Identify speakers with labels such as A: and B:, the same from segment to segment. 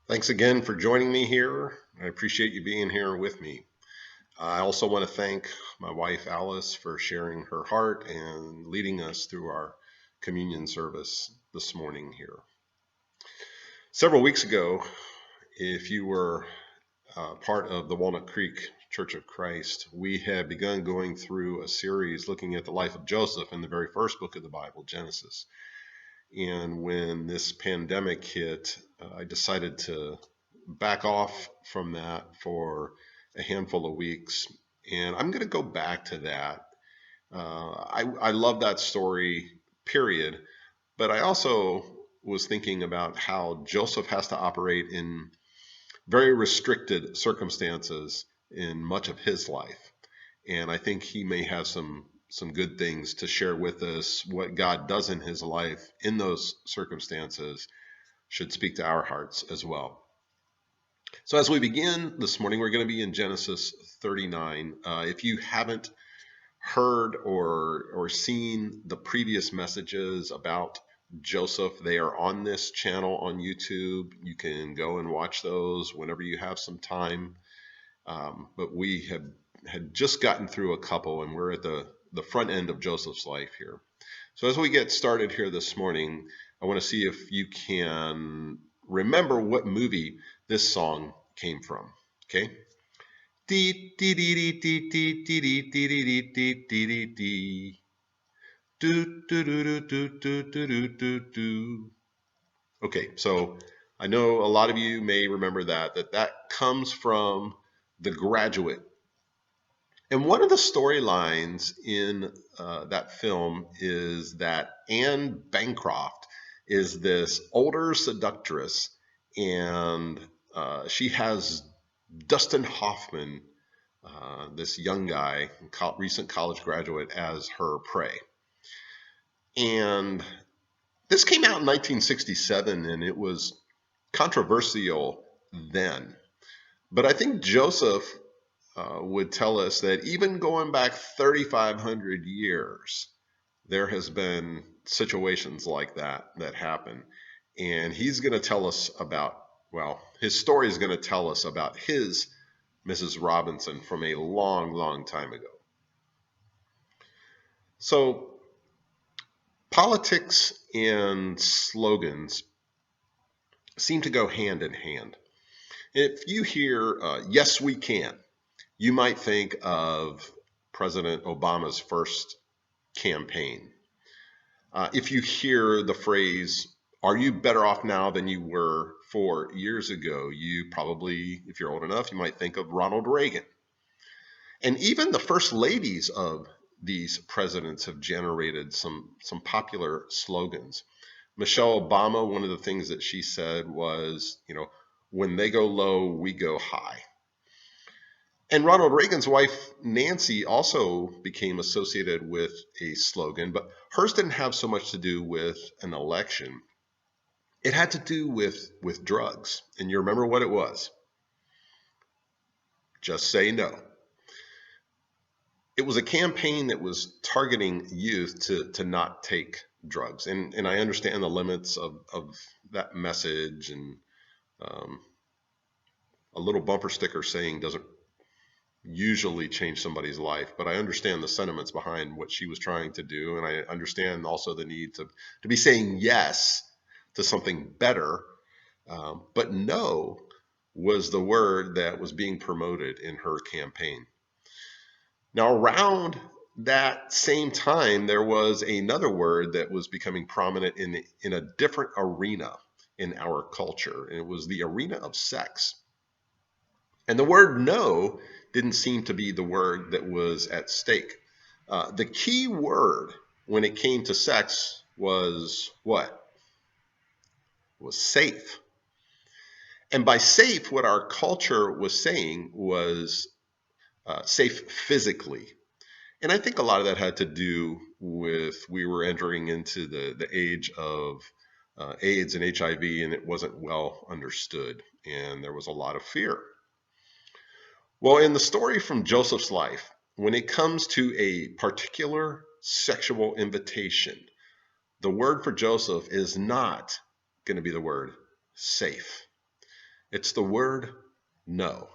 A: Thanks again for joining me here. I appreciate you being here with me. I also want to thank my wife Alice for sharing her heart and leading us through our communion service this morning here. Several weeks ago, if you were part of the Walnut Creek Church of Christ, we had begun going through a series looking at the life of Joseph in the very first book of the Bible, Genesis. And when this pandemic hit, I decided to back off from that for a handful of weeks. And I'm going to go back to that. I love that story, period. But I also was thinking about how Joseph has to operate in very restricted circumstances in much of his life. And I think he may have some good things to share with us. What God does in his life in those circumstances should speak to our hearts as well. So as we begin this morning, we're going to be in Genesis 39. If you haven't heard or seen the previous messages about Joseph, they are on this channel on YouTube. You can go and watch those whenever you have some time. But we had just gotten through a couple, and we're at the front end of Joseph's life here. So as we get started here this morning, I want to see if you can remember what movie this song came from. Okay. Okay, so I know a lot of you may remember that comes from The Graduate. And one of the storylines in that film is that Anne Bancroft is this older seductress, and she has Dustin Hoffman, this young guy, recent college graduate, as her prey. And this came out in 1967, and it was controversial then. But I think Joseph would tell us that even going back 3,500 years, there has been situations like that happen. And he's going to tell us about, well, his story is going to tell us about his Mrs. Robinson from a long, long time ago. So politics and slogans seem to go hand in hand. If you hear, yes, we can, you might think of President Obama's first campaign. If you hear the phrase, are you better off now than you were 4 years ago? You probably, if you're old enough, you might think of Ronald Reagan. And even the first ladies of these presidents have generated some popular slogans. Michelle Obama, one of the things that she said was, when they go low, we go high. And Ronald Reagan's wife, Nancy, also became associated with a slogan, but hers didn't have so much to do with an election. It had to do with drugs. And you remember what it was? Just say no. It was a campaign that was targeting youth to not take drugs. And I understand the limits of that message, and a little bumper sticker saying doesn't usually change somebody's life, but I understand the sentiments behind what she was trying to do. And I understand also the need to be saying yes to something better. But no was the word that was being promoted in her campaign. Now, around that same time, there was another word that was becoming prominent in a different arena in our culture, and it was the arena of sex. And the word no didn't seem to be the word that was at stake. The key word when it came to sex was what? It was safe. And by safe, what our culture was saying was safe physically. And I think a lot of that had to do with we were entering into the age of AIDS and HIV, and it wasn't well understood. And there was a lot of fear. Well, in the story from Joseph's life, when it comes to a particular sexual invitation, the word for Joseph is not going to be the word safe. It's the word no.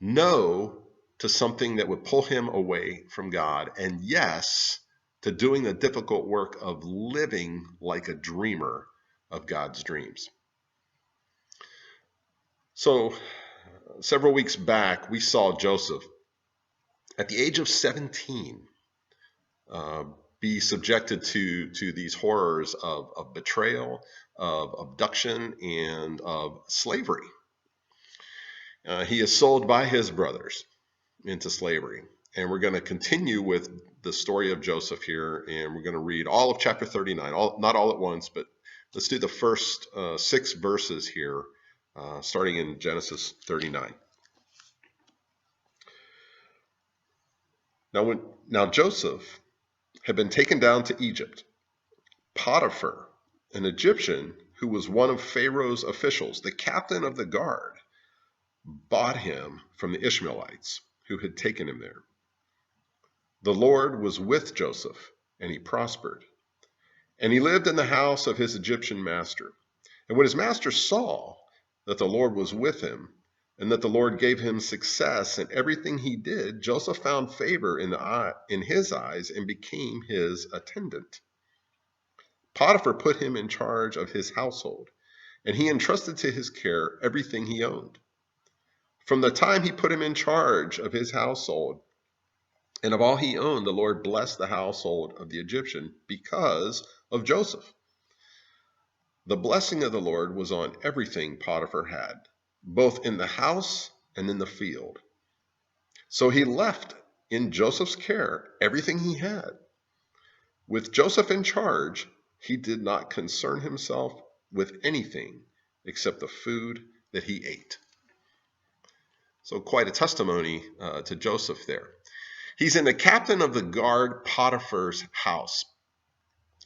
A: No to something that would pull him away from God, and yes to doing the difficult work of living like a dreamer of God's dreams. So, several weeks back, we saw Joseph at the age of 17 uh, be subjected to these horrors of betrayal, of abduction, and of slavery. He is sold by his brothers into slavery. And we're going to continue with the story of Joseph here, and we're going to read all of chapter 39, not all at once, but let's do the first 6 verses here, starting in Genesis 39. Now Joseph had been taken down to Egypt. Potiphar, an Egyptian who was one of Pharaoh's officials, the captain of the guard, bought him from the Ishmaelites who had taken him there. The Lord was with Joseph, and he prospered. And he lived in the house of his Egyptian master. And when his master saw that the Lord was with him, and that the Lord gave him success in everything he did, Joseph found favor in his eyes and became his attendant. Potiphar put him in charge of his household, and he entrusted to his care everything he owned. From the time he put him in charge of his household and of all he owned, the Lord blessed the household of the Egyptian because of Joseph. The blessing of the Lord was on everything Potiphar had, both in the house and in the field. So he left in Joseph's care everything he had. With Joseph in charge, he did not concern himself with anything except the food that he ate. So quite a testimony to Joseph there. He's in the captain of the guard Potiphar's house.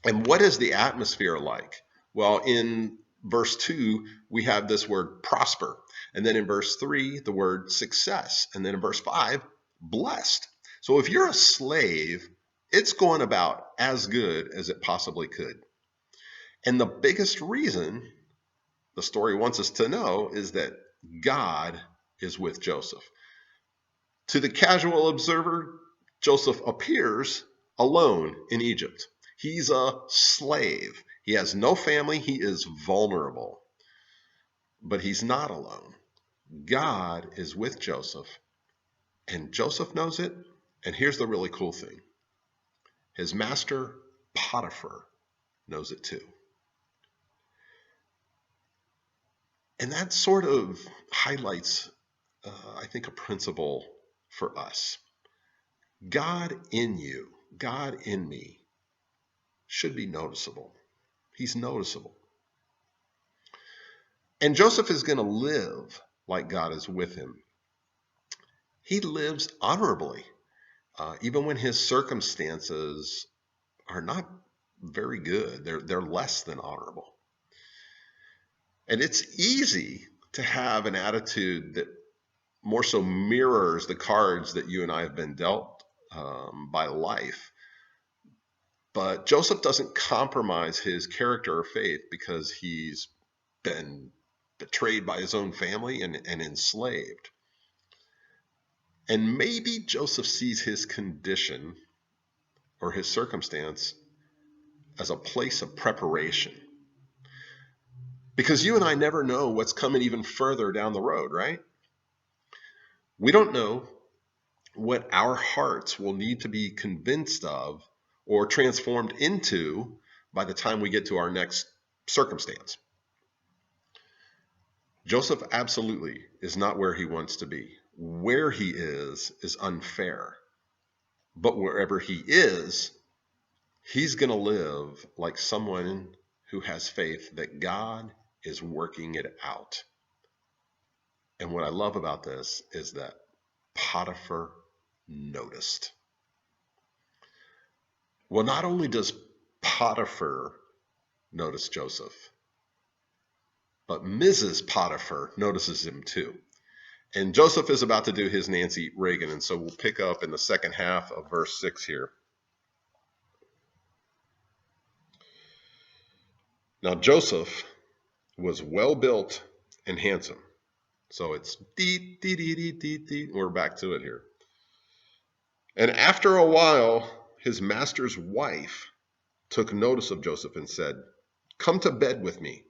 A: And what is the atmosphere like? Well, in verse 2, we have this word prosper. And then in verse 3, the word success. And then in verse 5, blessed. So if you're a slave, it's going about as good as it possibly could. And the biggest reason the story wants us to know is that God is with Joseph. To the casual observer, Joseph appears alone in Egypt. He's a slave. He has no family. He is vulnerable. But he's not alone. God is with Joseph, and Joseph knows it. And here's the really cool thing. His master, Potiphar, knows it too. And that sort of highlights, I think, a principle for us. God in you, God in me, should be noticeable. He's noticeable. And Joseph is going to live like God is with him. He lives honorably, even when his circumstances are not very good. They're less than honorable. And it's easy to have an attitude that more so mirrors the cards that you and I have been dealt by life. But Joseph doesn't compromise his character or faith because he's been betrayed by his own family and enslaved. And maybe Joseph sees his condition or his circumstance as a place of preparation. Because you and I never know what's coming even further down the road, right? We don't know what our hearts will need to be convinced of or transformed into by the time we get to our next circumstance. Joseph absolutely is not where he wants to be. Where he is unfair. But wherever he is, he's going to live like someone who has faith that God is working it out. And what I love about this is that Potiphar noticed. Well, not only does Potiphar notice Joseph, but Mrs. Potiphar notices him too. And Joseph is about to do his Nancy Reagan, and so we'll pick up in the second half of verse 6 here. Now Joseph was well built and handsome, So it's dee, dee, dee, dee, dee, dee. We're back to it here. And after a while, his master's wife took notice of Joseph and said, "Come to bed with me."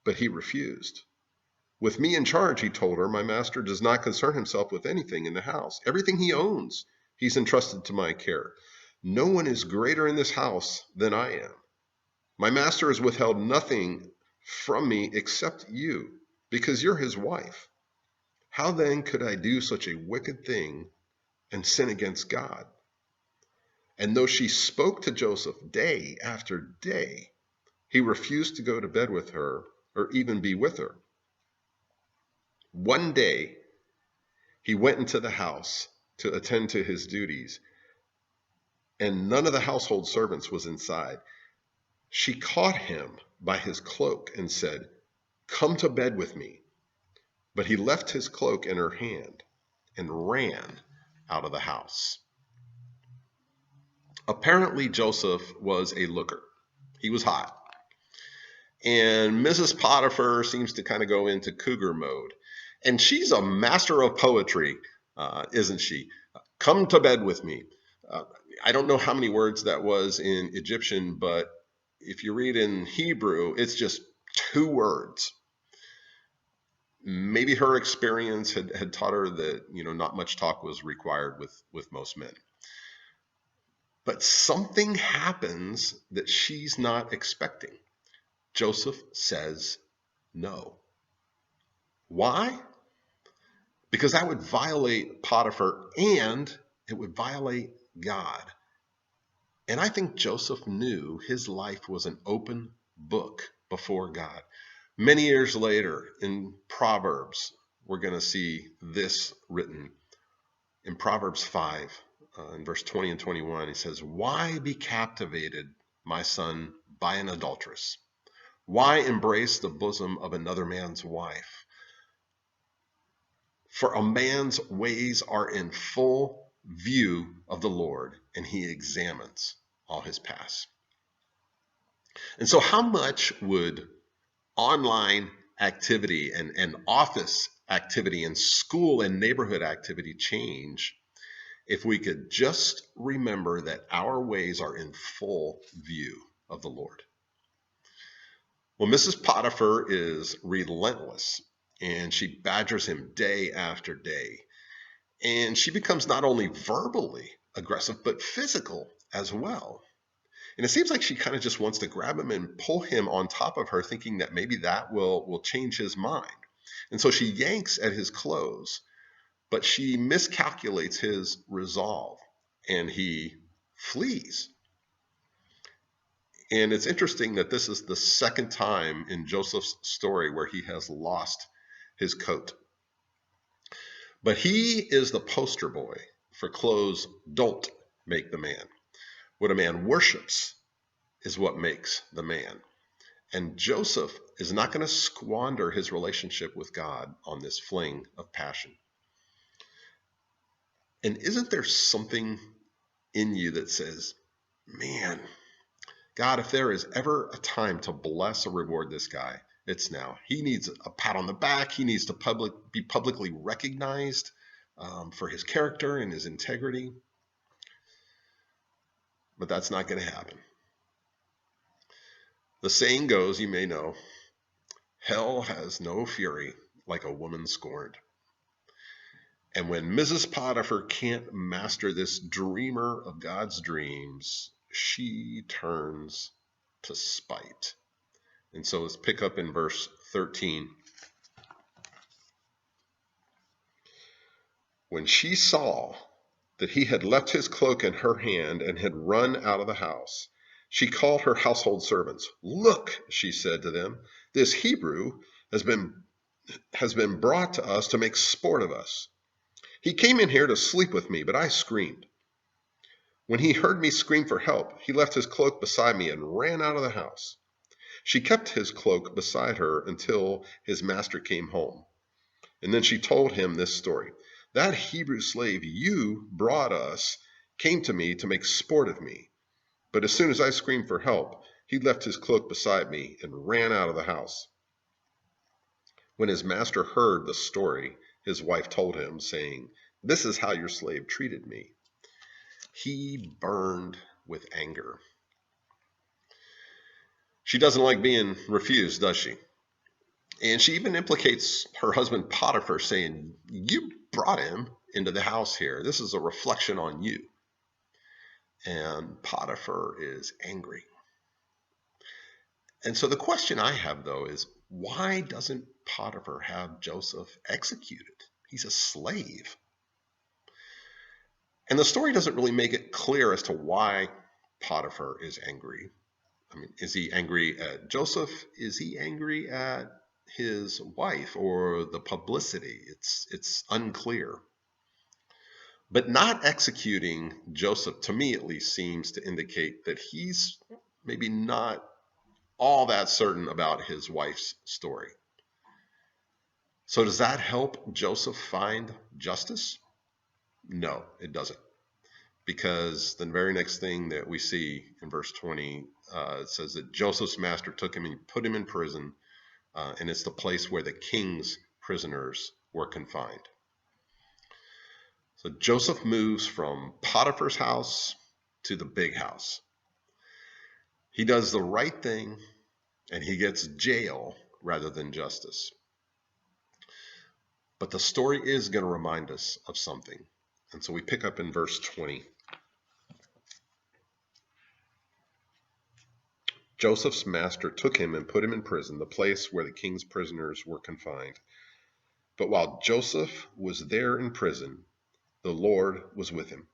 A: But he refused. "With me in charge," he told her, "my master does not concern himself with anything in the house. Everything he owns, he's entrusted to my care. No one is greater in this house than I am. My master has withheld nothing from me except you, because you're his wife. How then could I do such a wicked thing and sin against God?" And though she spoke to Joseph day after day, he refused to go to bed with her or even be with her. One day, he went into the house to attend to his duties, and none of the household servants was inside. She caught him by his cloak and said, "Come to bed with me." But he left his cloak in her hand and ran out of the house. Apparently, Joseph was a looker. He was hot. And Mrs. Potiphar seems to kind of go into cougar mode. And she's a master of poetry, isn't she? "Come to bed with me." Uh, I don't know how many words that was in Egyptian, but if you read in Hebrew, it's just 2 words. Maybe her experience had taught her that, not much talk was required with most men. But something happens that she's not expecting. Joseph says no. Why? Because that would violate Potiphar and it would violate God. And I think Joseph knew his life was an open book before God. Many years later in Proverbs, we're going to see this written. In Proverbs 5, in verse 20 and 21, he says, "Why be captivated, my son, by an adulteress? Why embrace the bosom of another man's wife? For a man's ways are in full view of the Lord, and he examines all his past." And so how much would online activity and office activity and school and neighborhood activity change if we could just remember that our ways are in full view of the Lord? Well, Mrs. Potiphar is relentless, and she badgers him day after day. And she becomes not only verbally aggressive, but physical as well. And it seems like she kind of just wants to grab him and pull him on top of her, thinking that maybe that will change his mind. And so she yanks at his clothes, but she miscalculates his resolve, and he flees. And it's interesting that this is the second time in Joseph's story where he has lost his coat. But he is the poster boy for clothes don't make the man. What a man worships is what makes the man. And Joseph is not going to squander his relationship with God on this fling of passion. And isn't there something in you that says, man, God, if there is ever a time to bless or reward this guy, it's now. He needs a pat on the back. He needs to be publicly recognized for his character and his integrity. But that's not going to happen. The saying goes, you may know, hell has no fury like a woman scorned. And when Mrs. Potiphar can't master this dreamer of God's dreams, she turns to spite. And so let's pick up in verse 13. When she saw that he had left his cloak in her hand and had run out of the house, she called her household servants. "Look," she said to them, "this Hebrew has been brought to us to make sport of us. He came in here to sleep with me, but I screamed. When he heard me scream for help, he left his cloak beside me and ran out of the house." She kept his cloak beside her until his master came home. And then she told him this story. "That Hebrew slave you brought us came to me to make sport of me. But as soon as I screamed for help, he left his cloak beside me and ran out of the house." When his master heard the story, his wife told him, saying, "This is how your slave treated me." He burned with anger. She doesn't like being refused, does she? And she even implicates her husband Potiphar, saying, "You brought him into the house here. This is a reflection on you." And Potiphar is angry. And so the question I have, though, is why doesn't Potiphar have Joseph executed? He's a slave. And the story doesn't really make it clear as to why Potiphar is angry. I mean, is he angry at Joseph? Is he angry at his wife or the publicity? It's unclear. But not executing Joseph, to me at least, seems to indicate that he's maybe not all that certain about his wife's story. So does that help Joseph find justice? No, it doesn't. Because the very next thing that we see in verse 20, it says that Joseph's master took him and put him in prison, and it's the place where the king's prisoners were confined. So Joseph moves from Potiphar's house to the big house. He does the right thing, and he gets jail rather than justice. But the story is going to remind us of something. And so we pick up in verse 20. Joseph's master took him and put him in prison, the place where the king's prisoners were confined. But while Joseph was there in prison, the Lord was with him,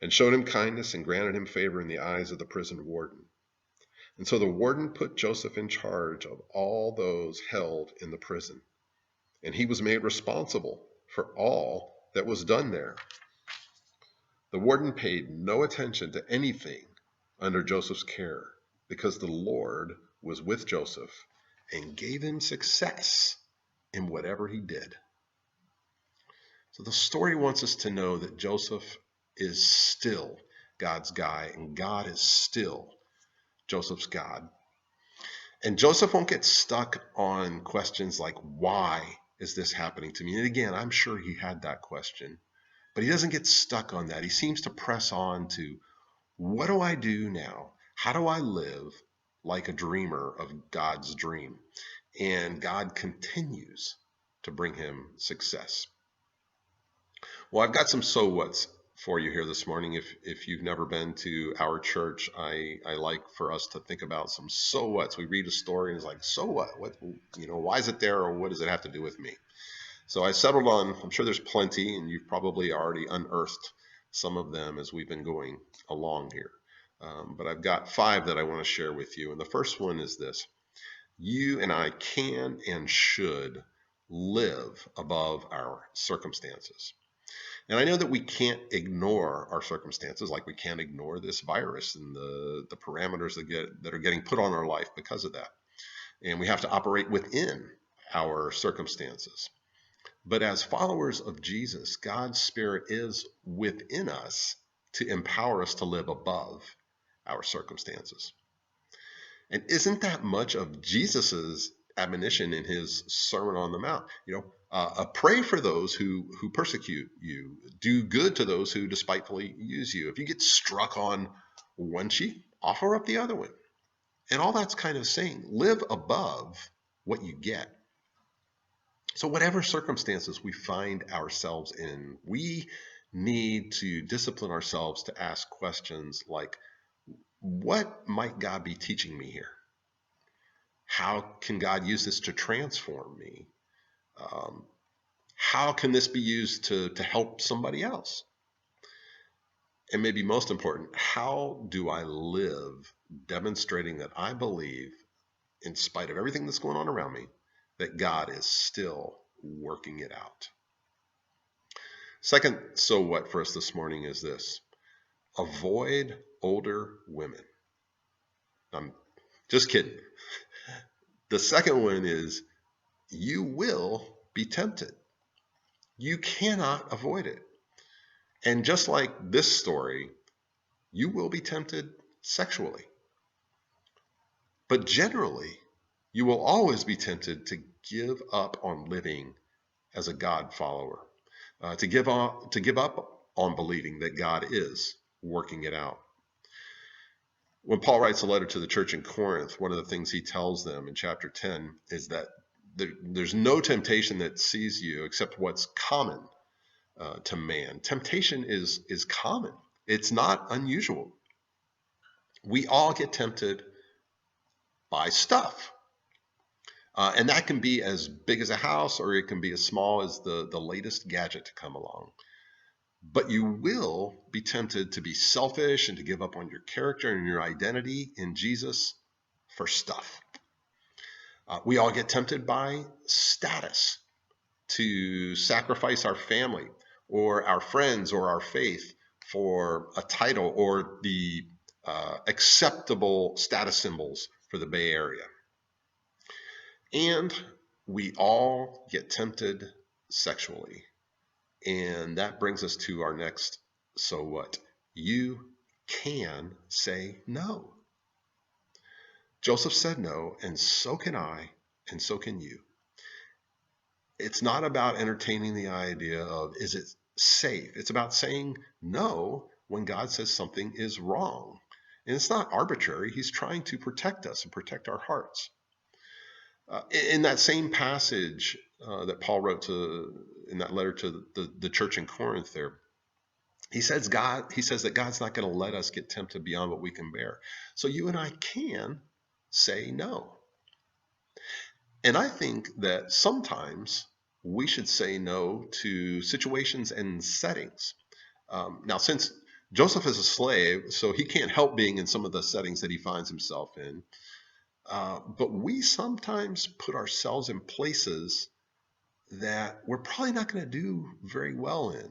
A: and showed him kindness and granted him favor in the eyes of the prison warden. And so the warden put Joseph in charge of all those held in the prison, and he was made responsible for all that was done there. The warden paid no attention to anything under Joseph's care, because the Lord was with Joseph and gave him success in whatever he did. So the story wants us to know that Joseph is still God's guy, and God is still Joseph's God. And Joseph won't get stuck on questions like, why is this happening to me? And again, I'm sure he had that question, but he doesn't get stuck on that. He seems to press on to, what do I do now? How do I live like a dreamer of God's dream? And God continues to bring him success. Well, I've got some so whats for you here this morning. If you've never been to our church, I like for us to think about some so whats. We read a story and it's like, so what? What, why is it there, or what does it have to do with me? So I settled on, I'm sure there's plenty, and you've probably already unearthed some of them as we've been going along here. But I've got 5 that I want to share with you. And the first one is this: you and I can and should live above our circumstances. And I know that we can't ignore our circumstances, like we can't ignore this virus and the parameters that are getting put on our life because of that. And we have to operate within our circumstances. But as followers of Jesus, God's Spirit is within us to empower us to live above our circumstances. And isn't that much of Jesus's admonition in his Sermon on the Mount? Pray for those who persecute you. Do good to those who despitefully use you. If you get struck on one cheek, offer up the other one. And all that's kind of saying, live above what you get. So whatever circumstances we find ourselves in, we need to discipline ourselves to ask questions like, what might God be teaching me here? How can God use this to transform me? How can this be used to help somebody else? And maybe most important, how do I live demonstrating that I believe, in spite of everything that's going on around me, that God is still working it out? Second, so what for us this morning is this: avoid older women. I'm just kidding. The second one is, you will be tempted. You cannot avoid it. And just like this story, you will be tempted sexually. But generally, You will always be tempted to give up on living as a God follower, to give up on believing that God is working it out. When Paul writes a letter to the church in Corinth, one of the things he tells them in chapter 10 is that there's no temptation that sees you except what's common to man. Temptation is common. It's not unusual. We all get tempted by stuff. And that can be as big as a house, or it can be as small as the latest gadget to come along. But you will be tempted to be selfish and to give up on your character and your identity in Jesus for stuff. We all get tempted by status, to sacrifice our family or our friends or our faith for a title or the acceptable status symbols for the Bay Area. And we all get tempted sexually. And that brings us to our next so what? You can say no. Joseph said no, and so can I, and so can you. It's not about entertaining the idea of, is it safe? It's about saying no when God says something is wrong. And it's not arbitrary. He's trying to protect us and protect our hearts. In that same passage that Paul wrote in that letter to the church in Corinth there, he says that God's not going to let us get tempted beyond what we can bear. So you and I can say no. And I think that sometimes we should say no to situations and settings. Now, since Joseph is a slave, so he can't help being in some of the settings that he finds himself in. But we sometimes put ourselves in places that we're probably not going to do very well in.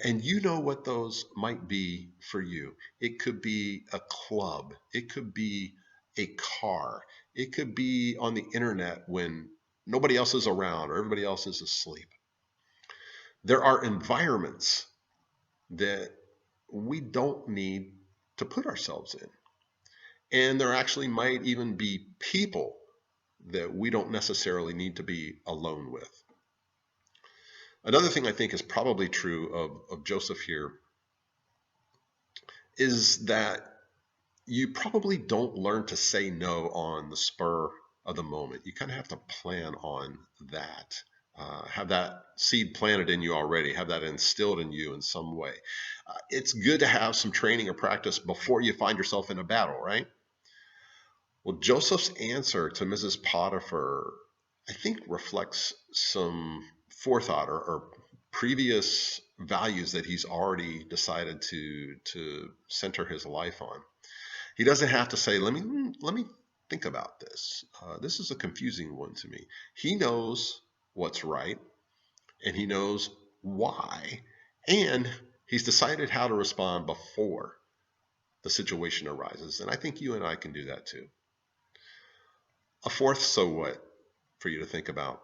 A: And you know what those might be for you. It could be a club. It could be a car. It could be on the internet when nobody else is around or everybody else is asleep. There are environments that we don't need to put ourselves in. And there actually might even be people that we don't necessarily need to be alone with. Another thing I think is probably true of Joseph here is that you probably don't learn to say no on the spur of the moment. You kind of have to plan on that. Have that seed planted in you already, have that instilled in you in some way. It's good to have some training or practice before you find yourself in a battle, right? Well, Joseph's answer to Mrs. Potiphar, I think, reflects some forethought or previous values that he's already decided to center his life on. He doesn't have to say, let me think about this. This is a confusing one to me. He knows what's right, and he knows why, and he's decided how to respond before the situation arises. And I think you and I can do that too. A fourth so what for you to think about.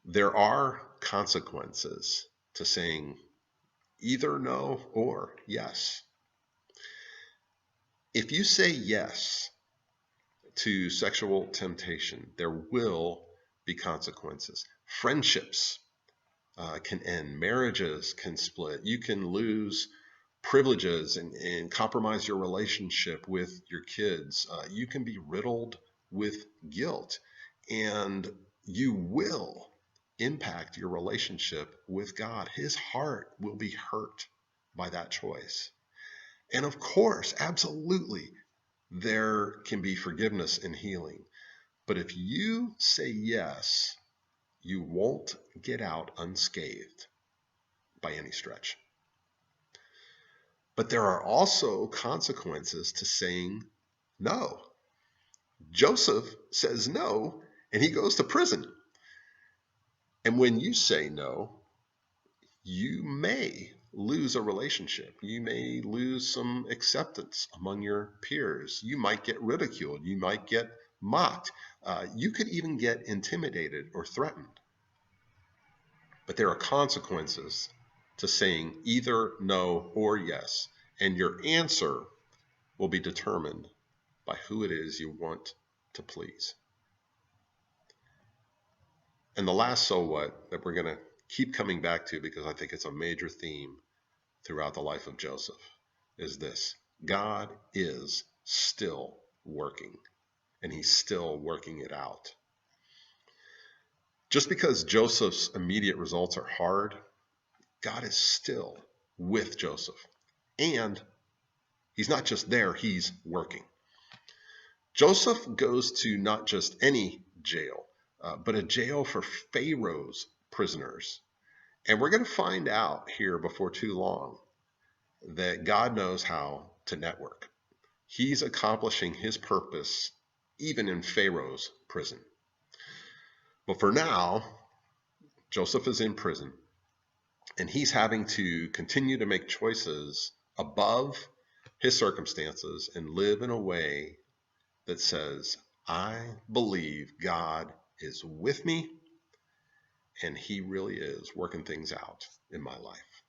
A: There are consequences to saying either no or yes. If you say yes to sexual temptation, there will be consequences. Friendships can end. Marriages can split. You can lose privileges and compromise your relationship with your kids. You can be riddled with guilt, and you will impact your relationship with God. His heart will be hurt by that choice. And of course, absolutely, there can be forgiveness and healing. But if you say yes, you won't get out unscathed by any stretch. But there are also consequences to saying no. Joseph says no, and he goes to prison. And when you say no, you may lose a relationship. You may lose some acceptance among your peers. You might get ridiculed. You might get mocked. You could even get intimidated or threatened. But there are consequences to saying either no or yes. And your answer will be determined by who it is you want to please. And the last so what that we're going to keep coming back to, because I think it's a major theme throughout the life of Joseph, is this: God is still working, and he's still working it out. Just because Joseph's immediate results are hard, God is still with Joseph. And he's not just there, he's working. Joseph goes to not just any jail, but a jail for Pharaoh's prisoners. And we're going to find out here before too long that God knows how to network. He's accomplishing his purpose even in Pharaoh's prison. But for now, Joseph is in prison, and he's having to continue to make choices above his circumstances and live in a way that says, I believe God is with me, and he really is working things out in my life.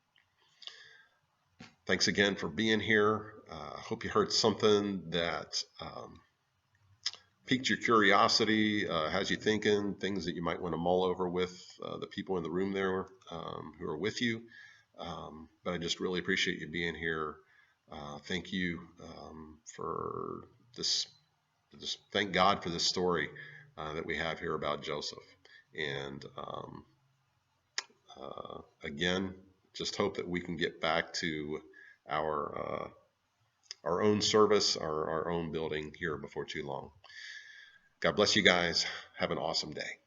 A: Thanks again for being here. I hope you heard something that piqued your curiosity, has you thinking, things that you might want to mull over with the people in the room there who are with you. But I just really appreciate you being here. Thank you for this. Just thank God for this story that we have here about Joseph. And again, just hope that we can get back to our own service, our own building here before too long. God bless you guys. Have an awesome day.